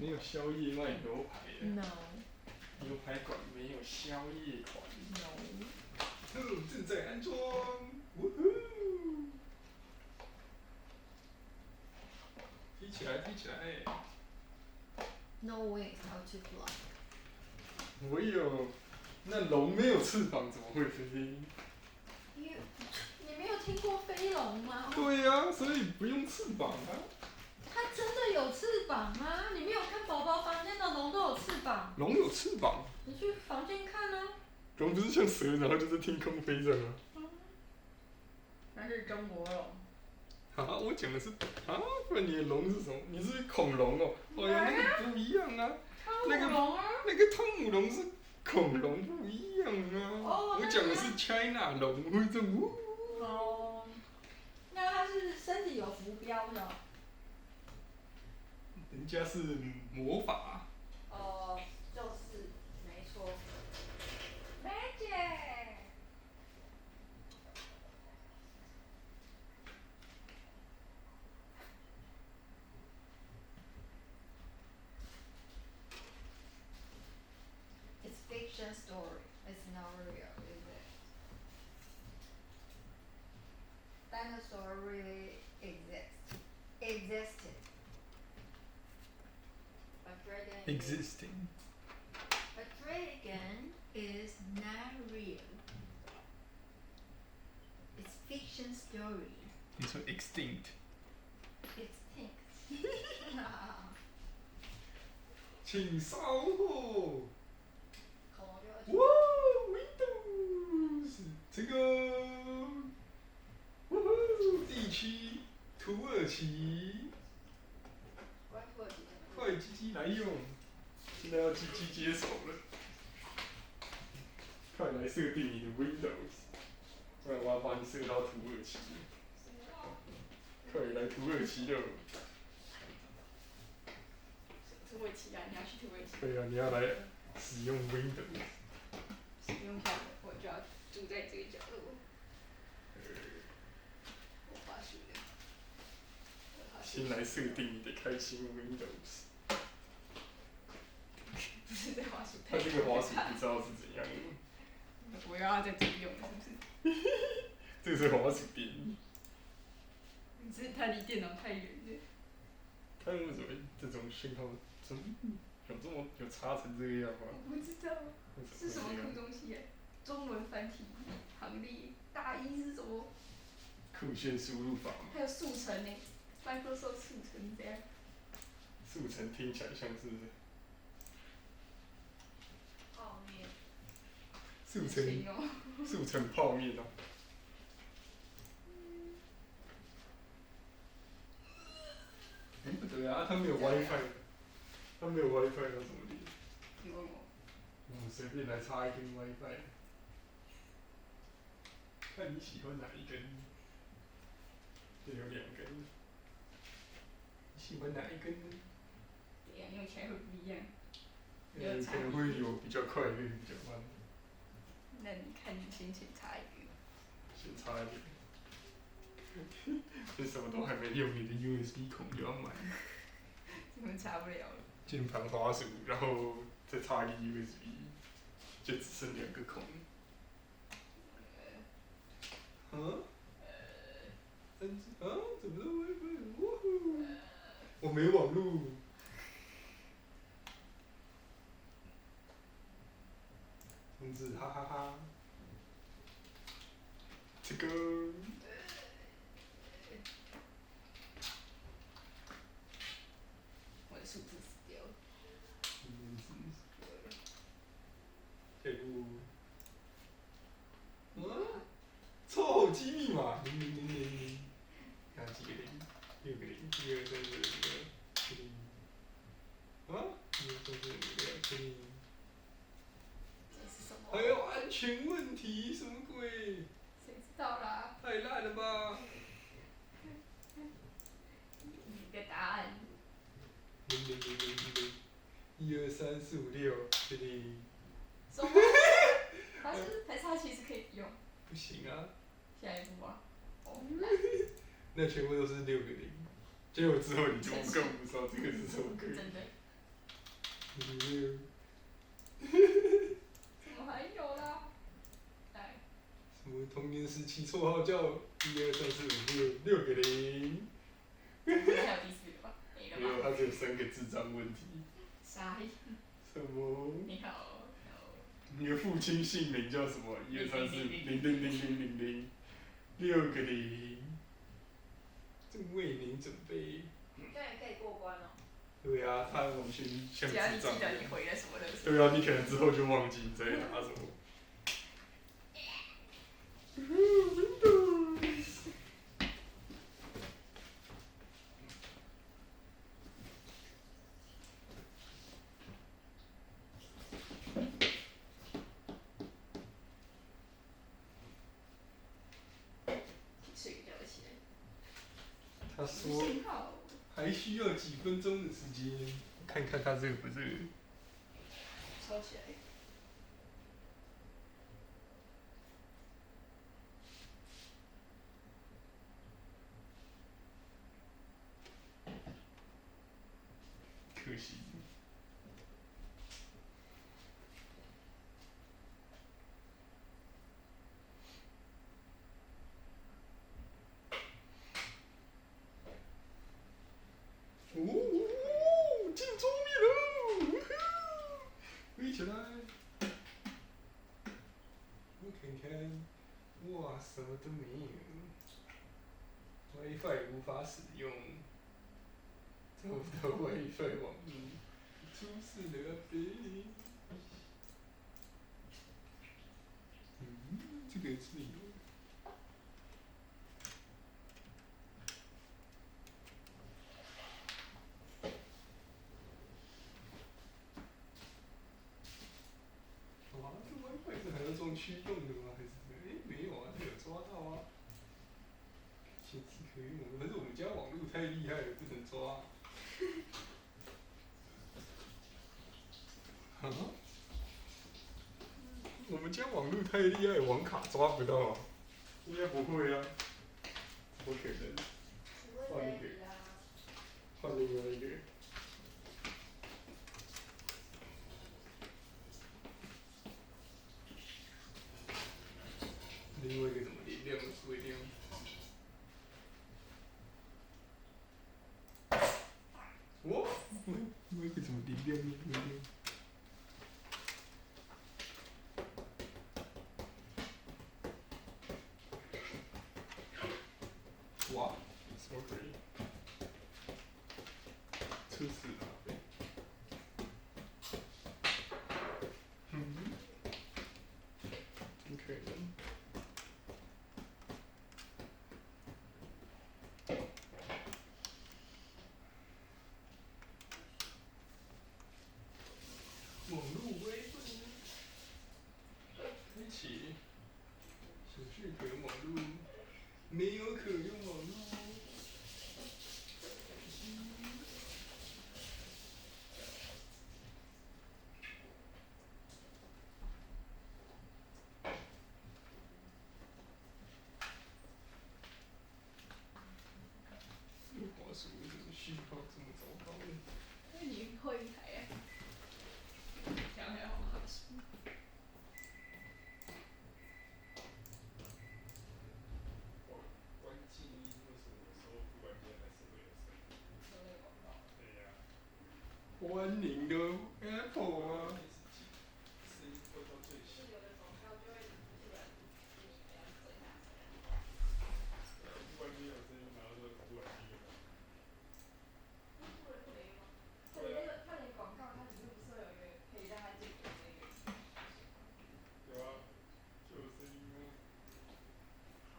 没有宵夜卖牛排的。 No 牛排馆没有宵夜款。 No 正在安装，呜呼！踢起来，踢起来！ No wings, how to fly？ 我有，那龙没有翅膀怎么会飞？你没有听过飞龙吗？对呀、所以不用翅膀啊。它真的有翅膀啊！你没有看宝宝房间的龙都有翅膀。龙有翅膀？你去房间看啊。龙不是像蛇，然后就在天空飞着吗？那是中国龙。啊，我讲的是啊，不然你的龙是什么？你是恐龙哦。哎呀，那个不一样啊。汤姆龙啊。那个汤姆龙是恐龙不一样啊。哦，我讲的是 China 龙，会这么。哦，那它是身体有浮标的。人家是魔法。哦，就是没错。Magic。It's fiction story. It's not real, is it? Dinosaur really existed. Existing. A dragon is not real. It's fiction story. 你说 extinct。 Extinct. 请稍后。恐龙就会哇 ，Windows 这个，呜呼，地区土耳其，快鸡鸡来用，现在要鸡鸡接手了，快来设定你的 Windows， 不然我要把你设到土耳其，快来土耳其喽！土耳其啊，你要去土耳其。对啊，你要来使用 Windows。使用下我就要住在这个角落。我滑鼠的。先来设定你的开心 Windows。不是在滑鼠。它这个滑鼠不知道是怎样的。我要在这里用，是不是？这个是滑鼠垫。是它离电脑太远了。看为什么这种信号怎么有差成这个样吗？我不知道。是什么酷东西耶？中文繁体行列大一是什么？酷炫输入法吗？还有速成呢 ，Microsoft 速成这样。速成听起来像是。泡面。速成。速成泡面哦。不对啊，它没有 WiFi， 它没有 WiFi， 它怎么连？你问我。随便来插一根 WiFi。看你喜欢哪一根？这有2根。你喜欢哪一根呢？对呀，用起来会不一样。可能会有比较快，也有比较慢。那你看你先插一个。先插一个。这什么都还没用，你的 USB 孔就要满。根本插不了了。键盘、滑鼠，然后再插一个 USB， 就只剩2个孔。啊？怎么了 WiFi？ 呜呼！我没网路。通知哈哈哈。这个。我的数字死掉了。退步。凑机密码00000，看几个零，6个0，1、2、3、4、5、6、7、0。啊？1、2、3、4、5、6、7、0。还有安全问题，什么鬼？谁知道啦？太烂了吧！你的答案。00000，1、2、3、4、5、6、7、0。什么？还是它其实可以用。不行啊。下一步啊。那全部都是6个0，结果之后你就更不知道这个是什么鬼。真的。06，怎么还有啦？来，什么童年时期绰号叫1、2、3、4、5、6，6个零。这不是还有第四个吧？没了没有，吧？他只有3个智障问题。傻眼。什么？你好，你的父亲姓名叫什么？1、2、3、4、0000000，6个零。正为您准备。这样也可以过关哦。对啊，他完全像只要你智障一样记得你。回了什么东西。对啊，你可能之后就忘记你在打什么。睡个觉起来。他说信号。还需要几分钟的时间，看看他热不热。收起来。可惜。哦，进中密了！飞起来！我看看，哇，什么都没有。WiFi 无法使用，找不到 WiFi 网络，出事了呗！这个是有。哇，这 WiFi 是还要装驱动的吗？还是怎么样？没有啊，它有抓到啊。显示可以用，可是我们家网络太厉害了，不能抓。啊？我们家网络太厉害，网卡抓不到。应该不会啊，不可能。换一个，换另外一个。另外一个怎么连亮不会亮？哦，另外一个怎么连亮不会亮？哇，什么鬼？出事了！不可能。网络微分，开启。显示可用网络，没有可用网络。滑鼠为什么序号这么糟糕呢？因为你会一台呀。想还好滑鼠。关静音为什么有时候突然间还是会有声音？说那个广告。对呀、欢迎的 Apple 啊！声音调到最小。有的广告就会突然你不要最大声。突然间有声音，然后就突然间有。突然没吗？那你那个，那你广告它里面不是会有一个可以让它静音的那个？有啊，就有声音啊。好。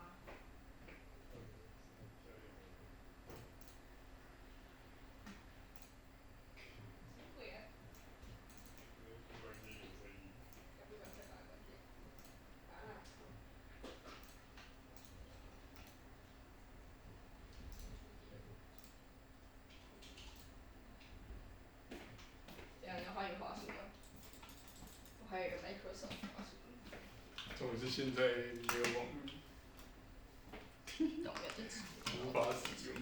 会啊。突然间有声音。要不然再把它关掉。啊。这样要换一个滑鼠吗？我还有一个 Microsoft 滑鼠。总之现在没有网络，那我要支持。无法使用。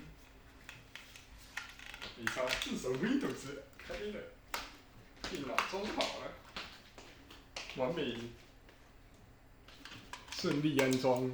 没差，至少 Windows 开了。电脑装好了，完美，顺利安装。